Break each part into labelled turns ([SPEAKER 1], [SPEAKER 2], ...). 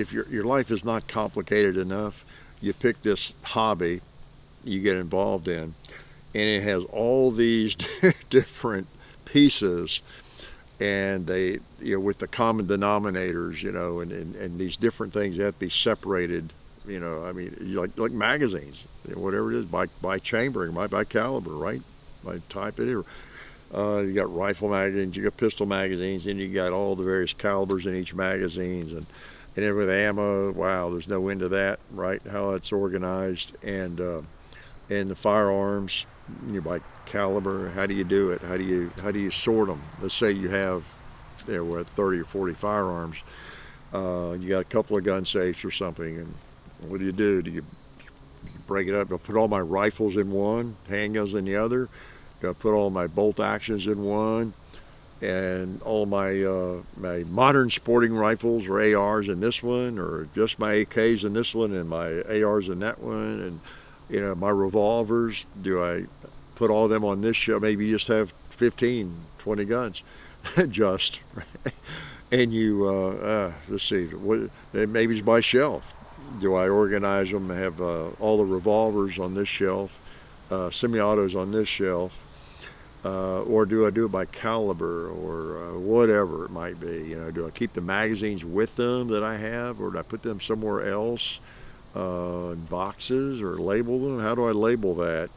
[SPEAKER 1] If your life is not complicated enough, you pick this hobby you get involved in, and it has all these different pieces, and they, with the common denominators, and these different things have to be separated. I mean, like magazines, whatever it is, by chambering, by caliber, right? By type it in. You got rifle magazines, you got pistol magazines, and you got all the various calibers in each magazines, and then with ammo, wow, there's no end to that, right? How that's organized, and the firearms, by caliber, how do you do it? How do you sort them? Let's say you have, what, 30 or 40 firearms. You got a couple of gun safes or something, and what do? Do you break it up? I'll put all my rifles in one, handguns in the other. I put all my bolt actions in one, and all my my modern sporting rifles or ARs in this one, or just my AKs in this one, and my ARs in that one, and my revolvers. Do I put all of them on this shelf? Maybe you just have 15, 20 guns, just. And you let's see, maybe it's by shelf. Do I organize them? Have all the revolvers on this shelf, semi-autos on this shelf, or do I do it by caliber, or whatever it might be? Do I keep the magazines with them that I have, or do I put them somewhere else in boxes, or label them? How do I label that?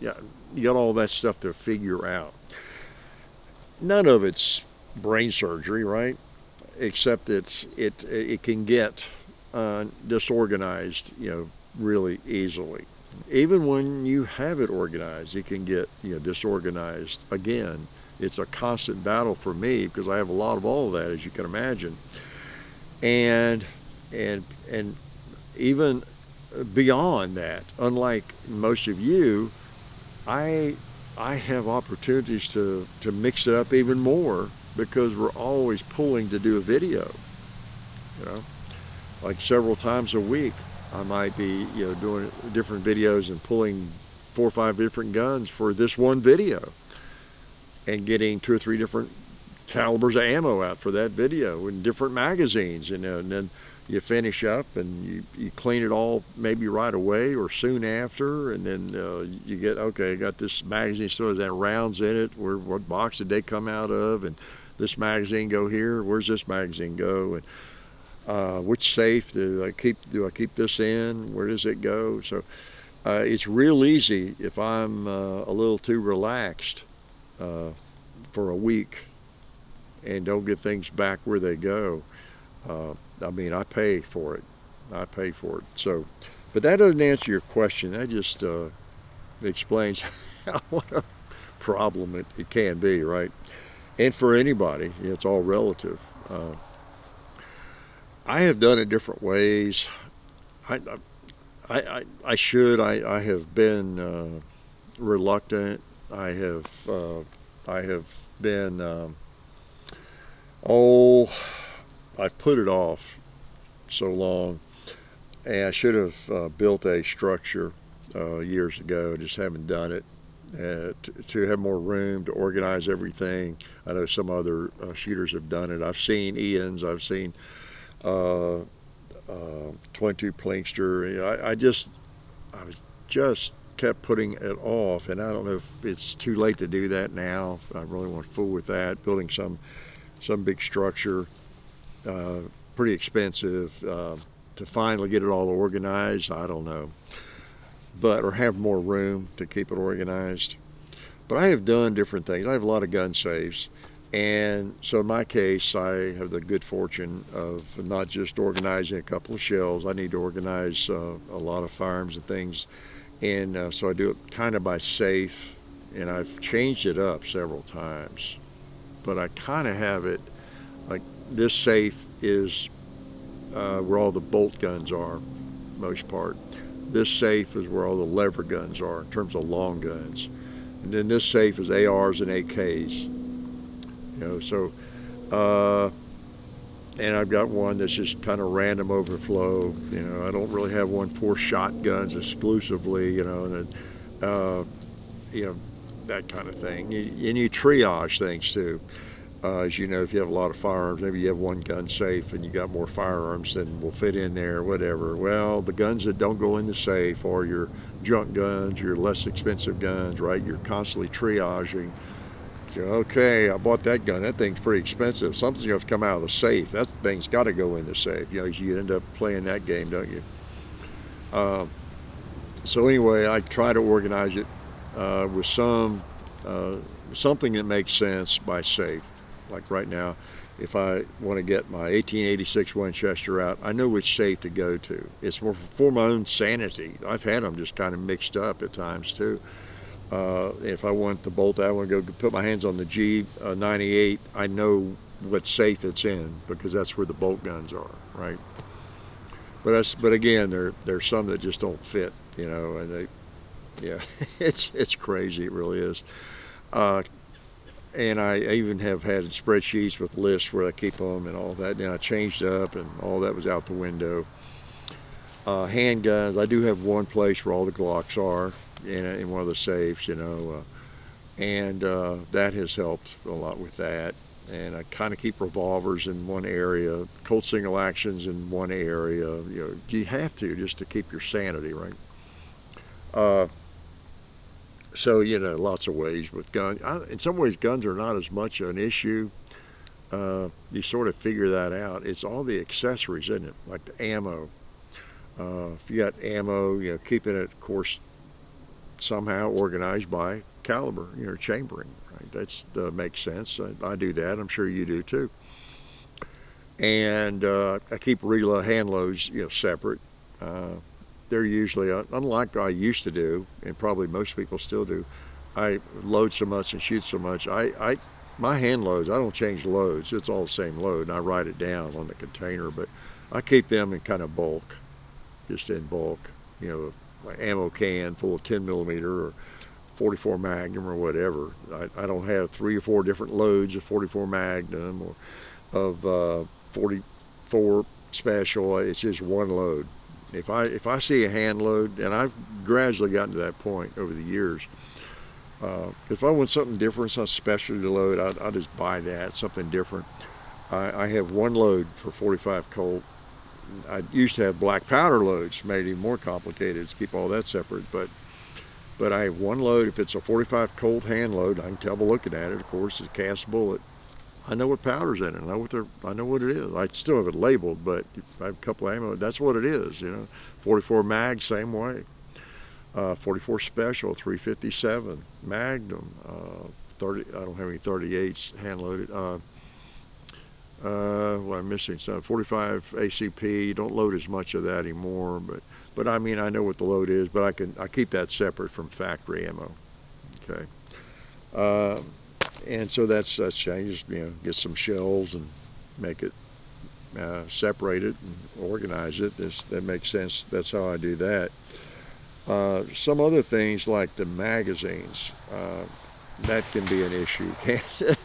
[SPEAKER 1] Yeah, you got all that stuff to figure out. None of it's brain surgery, right? Except it can get disorganized, really easily. Even when you have it organized, it can get disorganized again. It's a constant battle for me because I have a lot of all of that, as you can imagine. And even beyond that, unlike most of you, I have opportunities to mix it up even more, because we're always pulling to do a video. Like several times a week, I might be doing different videos and pulling 4 or 5 different guns for this one video, and getting 2 or 3 different calibers of ammo out for that video in different magazines, and then you finish up and you clean it all maybe right away or soon after, and then you get, okay, I got this magazine still has that rounds in it. What box did they come out of? And this magazine go here? Where's this magazine go? And which safe do I keep this in? Where does it go? So it's real easy if I'm a little too relaxed for a week and don't get things back where they go. I mean, I pay for it. So, but that doesn't answer your question. That just explains what a problem it can be, right? And for anybody, it's all relative. I have done it different ways. I have been reluctant. I have been I've put it off so long, and I should have built a structure years ago. Just haven't done it. To have more room to organize everything. I know some other shooters have done it. I've seen Ian's. I've seen 22 Plinkster. I was just kept putting it off, and I don't know if it's too late to do that now. I really want to fool with that. Building some big structure, pretty expensive. To finally get it all organized, I don't know. Or have more room to keep it organized. But I have done different things. I have a lot of gun safes, and so in my case, I have the good fortune of not just organizing a couple of shelves. I need to organize a lot of firearms and things, and so I do it kind of by safe, and I've changed it up several times. But I kind of have it like this safe is where all the bolt guns are, most part. This safe is where all the lever guns are in terms of long guns. And then this safe is ARs and AKs. So, and I've got one that's just kind of random overflow. I don't really have one for shotguns exclusively, and that kind of thing. And you triage things too. As you know, if you have a lot of firearms, maybe you have one gun safe and you got more firearms than will fit in there, whatever. Well, the guns that don't go in the safe are your junk guns, your less expensive guns, right? You're constantly triaging. So, okay, I bought that gun. That thing's pretty expensive. Something's going to come out of the safe. That thing's got to go in the safe. You know, you end up playing that game, don't you? So anyway, I try to organize it with something that makes sense by safe. Like right now, if I want to get my 1886 Winchester out, I know which safe to go to. It's more for my own sanity. I've had them just kind of mixed up at times too. If I want the bolt, I want to go put my hands on the G98. I know what safe it's in because that's where the bolt guns are, right? But again, there's some that just don't fit, you know, and yeah, it's crazy. It really is. And I even have had spreadsheets with lists where I keep them and all that. Then I changed up, and all that was out the window. Handguns, I do have one place where all the Glocks are in one of the safes, you know, and that has helped a lot with that. And I kind of keep revolvers in one area, Colt single actions in one area. You know, you have to just to keep your sanity, right? So, you know, lots of ways with guns. In some ways, guns are not as much an issue. You sort of figure that out. It's all the accessories, isn't it? Like the ammo. If you got ammo, you know, keeping it, of course, somehow organized by caliber, you know, chambering. Right? That makes sense. I do that. I'm sure you do too. And I keep reload hand loads, you know, separate. They're usually, unlike I used to do, and probably most people still do, I load so much and shoot so much. My hand loads, I don't change loads. It's all the same load, and I write it down on the container, but I keep them in kind of bulk, just in bulk. You know, my ammo can full of 10 millimeter or 44 Magnum or whatever. I don't have 3 or 4 different loads of 44 Magnum or of 44 Special. It's just one load. If I see a hand load, and I've gradually gotten to that point over the years, if I want something different, some specialty load, I'll just buy that, something different. I have one load for 45 Colt. I used to have black powder loads, made it even more complicated to keep all that separate, but I have one load. If it's a 45 Colt hand load, I can tell by looking at it, of course, it's a cast bullet. I know what powder's in it. I know what it is. I still have it labeled, but if I have a couple of ammo, that's what it is. You know, 44 mag, same way. 44 Special, 357 Magnum, 30. I don't have any 38s hand loaded. Well, I'm missing some. 45 ACP. You don't load as much of that anymore, but I mean, I know what the load is, but I keep that separate from factory ammo. Okay. And so that's changed. You know, get some shells and make it separate it and organize it. That makes sense. That's how I do that. Some other things like the magazines, that can be an issue. A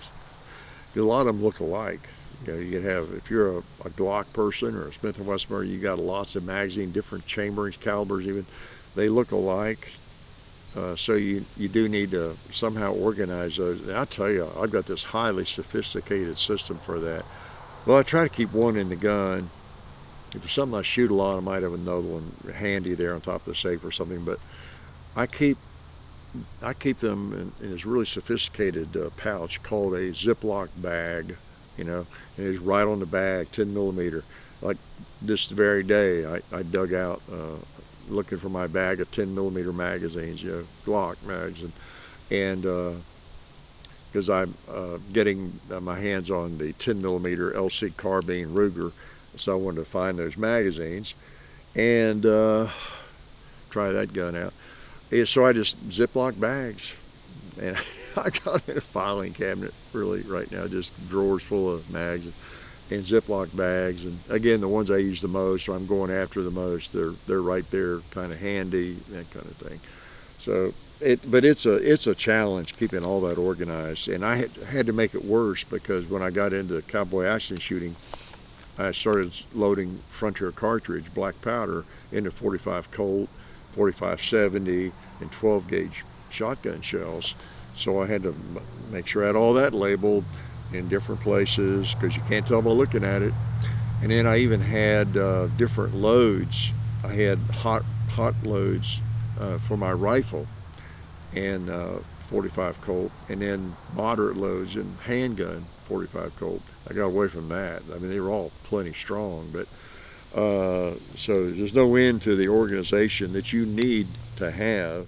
[SPEAKER 1] lot of them look alike. You know, you can have, if you're a Glock person or a Smith & Wesson, you got lots of magazine, different chamberings, calibers even. They look alike. So you do need to somehow organize those. And I tell you, I've got this highly sophisticated system for that. Well, I try to keep one in the gun. If there's something I shoot a lot, I might have another one handy there on top of the safe or something. But I keep them in this really sophisticated pouch called a Ziploc bag. You know, and it's right on the bag, 10 millimeter. Like this very day, I dug out looking for my bag of 10 millimeter magazines, you know, Glock mags, and because I'm getting my hands on the 10 millimeter LC carbine Ruger, so I wanted to find those magazines and try that gun out. So I just Ziploc bags, and I got in a filing cabinet really right now, just drawers full of mags and Ziploc bags, and again, the ones I use the most, or I'm going after the most, they're right there, kind of handy, that kind of thing. So but it's a challenge keeping all that organized, and I had to make it worse because when I got into cowboy action shooting, I started loading Frontier cartridge, black powder, into 45 Colt, 45-70, and 12 gauge shotgun shells. So I had to make sure I had all that labeled. in different places because you can't tell by looking at it. And then I even had different loads. I had hot loads for my rifle and 45 Colt, and then moderate loads in handgun 45 Colt. I got away from that. I mean, they were all plenty strong, but so there's no end to the organization that you need to have